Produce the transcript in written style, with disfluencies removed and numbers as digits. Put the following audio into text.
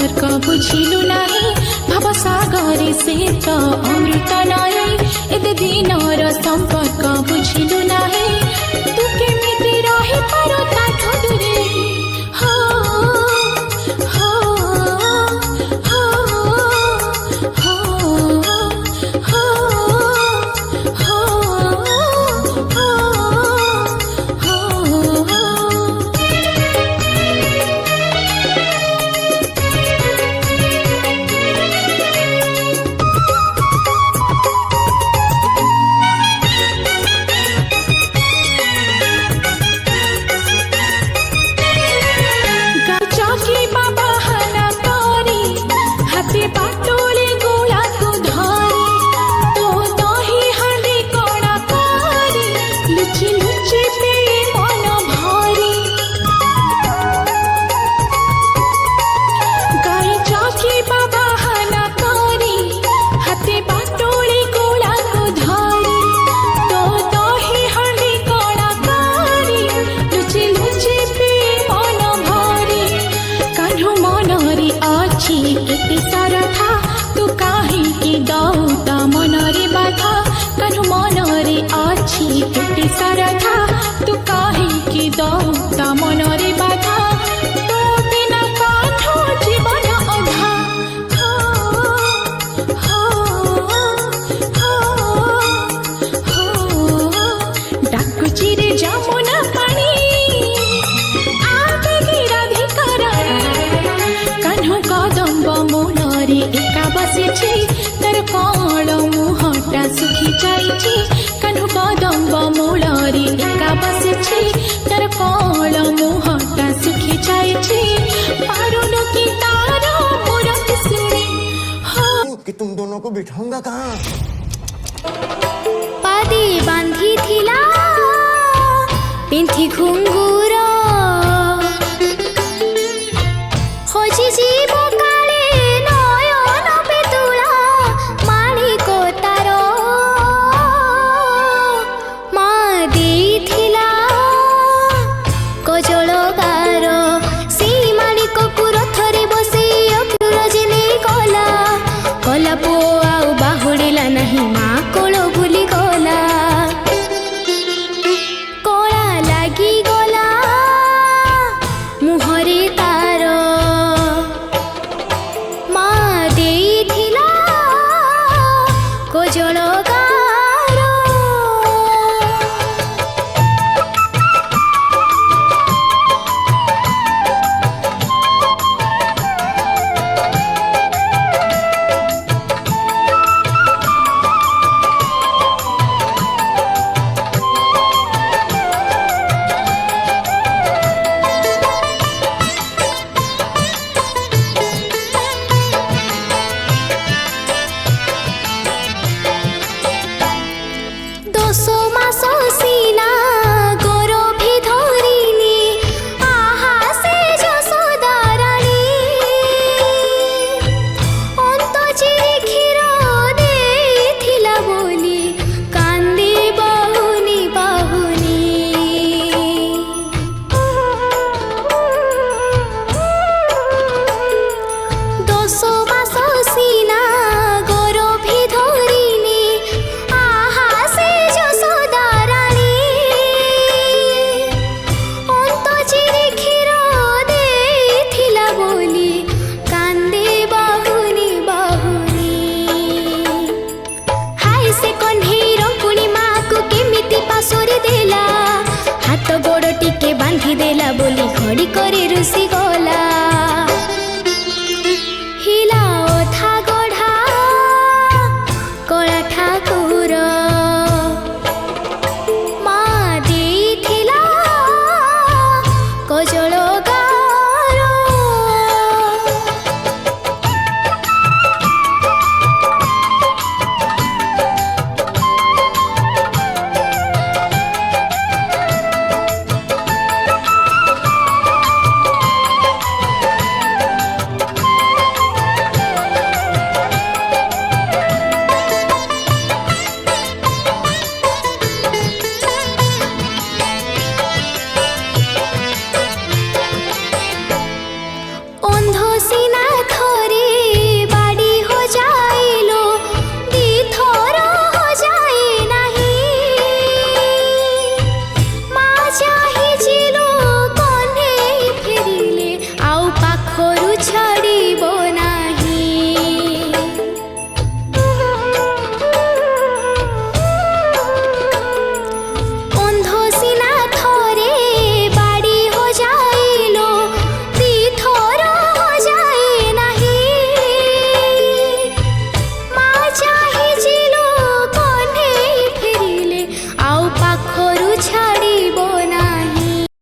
संपर्क बुझिलु नाही भाव सागरे से तो अमृत नाही एते दिनर संपर्क बुझिलु नाही तू केमिति रहि पारो ताठो दूरे हो हो हो हो हो हो केते सारा था तू काहे के दौता मनरे बाधा कनु मनरे अछि केते सारा था तू काहे के दौता मनरे बाधा तो बिना काठो जीवन अधा हो हो हो हो डाकुची रे जमुना पानी आगे गिराधिकार कान्हु कदम्ब मूलरे एका बसेछि तर कळ मुहटा सुखी जाइछि कान्हु कदम्ब मूलरे एका बसेछि तर कळ मुहटा सुखी जाइछि पारुनु की तारो मुरत सुने हो कि तुम दोनों को बिठाऊंगा कहाँ पादे बांधी थिला पिंथी घुंगुर खोजी जीव काले नयन पेतुला माणिक तार मा देइथिला कजल गार से माणिक को रथरे बसे अक्रूरजिने कला कला पुओ आउ बाहुड़िला नहीं माँ कोल भूली गला कला लागी गला मुहरे तार मा देइथिला कजल गार दोसो मासो सीना गौरभी धरिनी आहा से यशोदारानी अंत चिरी क्षीर देथिला बोली कांदी बाहुनी बाहुनी दोसो मासो सीना गौरभी धरिनी आहा से यशोदारानी अंत चिरी क्षीर देथिला बोली कांदे बाहुनी बाहुनी हाय से कन्हेई रंकुणी माँ को केमिति पासोरी देला हाथ गोड़ टिके बांधी देला बोली घड़ी करे रुसी गला